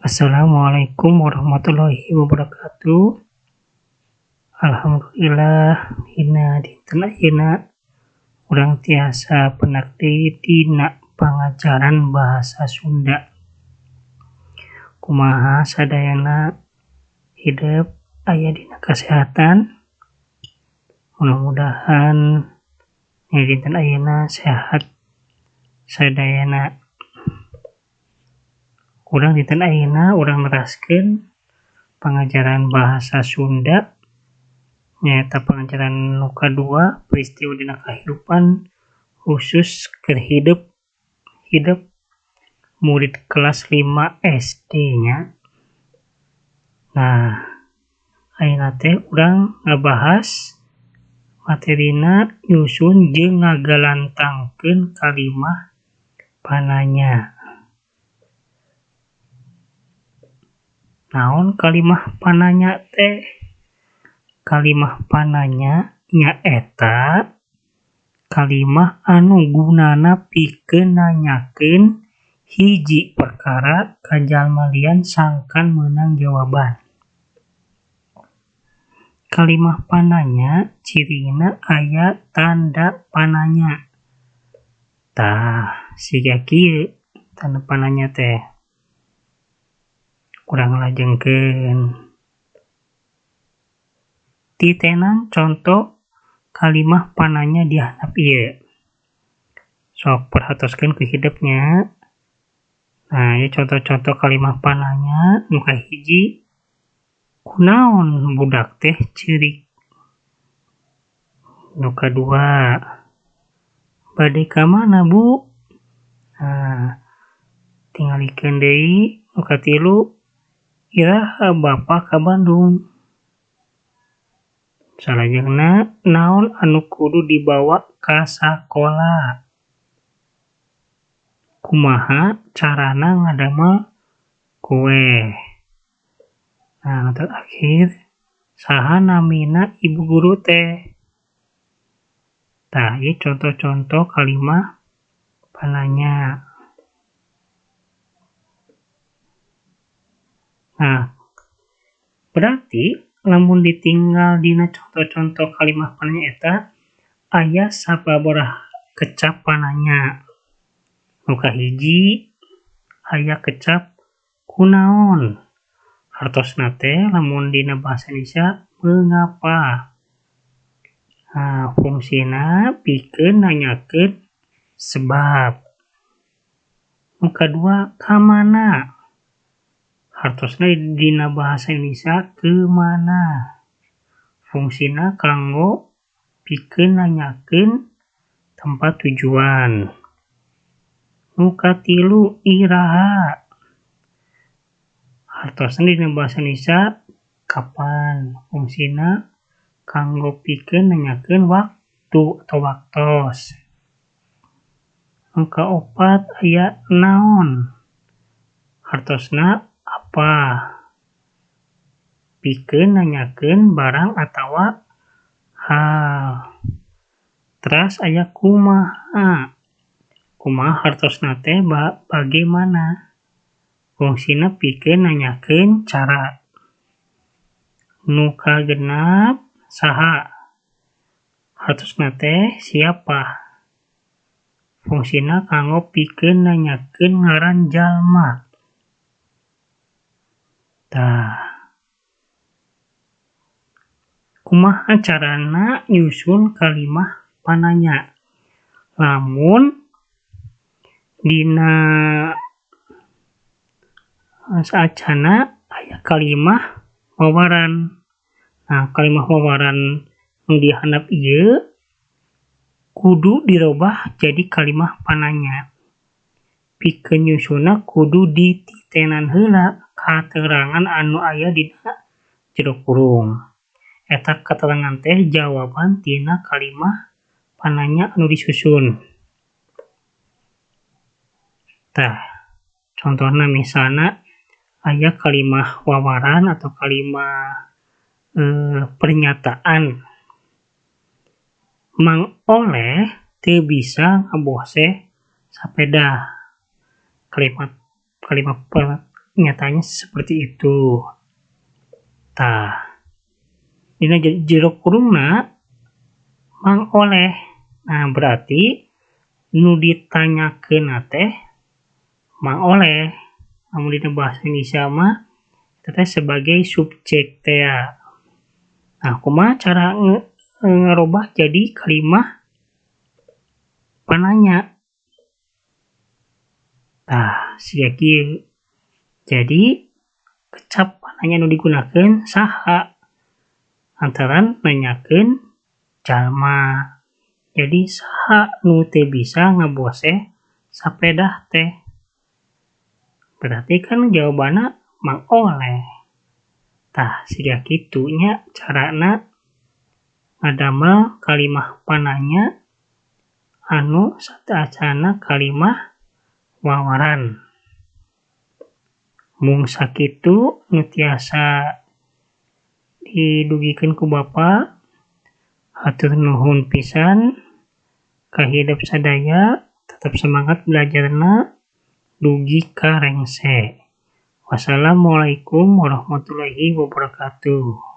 Assalamualaikum warahmatullahi wabarakatuh. Alhamdulillah dina dinten ayeuna urang tiasa penakti dina pangajaran bahasa Sunda. Kumaha sadayana hidup aya dina kasehatan. Mudah-mudahan dina dinten ayeuna sehat sadayana. Urang dinten ayeuna urang neraskeun pangajaran bahasa Sunda nyaeta pangajaran nu kadua peristiwa dina kahirupan khusus keur hidup murid kelas 5 SD nya. Nah, ayeuna teh urang ngabahas materina nyusun jeung ngagalantangkeun kalimah pananya. Naon kalimah pananya teh? Kalimah pananya nyaeta kalimah anu gunana pikeun nanyakeun hiji perkara ka jalma lian sangkan meunang jawaban. Kalimah pananya cirina aya tanda pananya. Tah, siga kieu tanda pananya teh. Urang lajengkeun. Titenan contoh kalimah pananya di handap ieu. Sok perhatoskeun ku hidupnya. Nah, ieu contoh-contoh kalimah pananya nu kahiji, kunaon budak teh ceurik. Nu kadua, bade ka mana Bu? Nah, tingalikeun deui. Nu katilu, iraha Bapa ka Bandung. Salajengna, naon anu kudu dibawa ka sakola? Kumaha carana ngadamel kue? Nah, nu terakhir, saha namina ibu guru teh? Tah, ieu contoh-contoh kalimah pananya. Nah, berarti lamun ditinggal dina contoh-contoh kalimah pananya eta aya sababaraha kecap pananya. Nu kahiji aya kecap kunaon. Hartosna teh lamun dina basa Indonesia mengapa. Nah, fungsina pikeun nanyakeun sebab. Nu kadua ka mana. Hartosna dina bahasa Indonesia keumana. Fungsina kanggo pikeun nanyakeun tempat tujuan. Nu katilu iraha. Hartosna dina bahasa Indonesia kapan. Fungsina kanggo pikeun nanyakeun waktu atau waktos. Nu kaopat aya naon. Hartosna apa. Pikeun nanyakeun barang atawa hal. Teras aya kumaha. Kumaha hartosna teh bagaimana. Fungsina pikeun nanyakeun cara. Nu kagenap saha. Hartosna teh siapa. Fungsina kanggo pikeun nanyakeun ngaran jalma. Tah, kumaha carana nyusun kalimah pananya? Lamun dina saacana aya kalimah wawaran. Nah, kalimah wawaran nu di handap ieu kudu dirobah jadi kalimah pananya. Pikeun nyusunna kudu dititenan heula katerangan anu aya dina jero kurung. Eta katerangan teh jawaban tina kalimah pananya anu disusun. Tah, contohna misalna aya kalimah wawaran atau kalimah pernyataan. Mang Oleh teu bisa ngabose sapeda. Kalimat nyatanya seperti itu. Tah, dina jero kurungna mang oleh. Nah, berarti nu ditanyakeun teh mang oleh. Namun dina bahasa Indonesia mah teh sebagai subjek teh. Nah, kumaha cara ngerubah jadi kalimah pananya? Tah, sia kieu. Jadi kecap pananya nu digunakeun saha? Antaran nanyakeun jalma. Jadi saha nu teu bisa ngaboseh sapedah teh? Berarti kan jawabanna mang oleh. Tah, siga kitu nya carana ngadamel kalimah pananya anu sateasana kalimah wawaran. Mung sakitu nu tiasa didugikeun ku Bapa, hatur nuhun pisan. Ka hidup sadaya tetap semangat belajarna dugi ka rengse. Wassalamualaikum warahmatullahi wabarakatuh.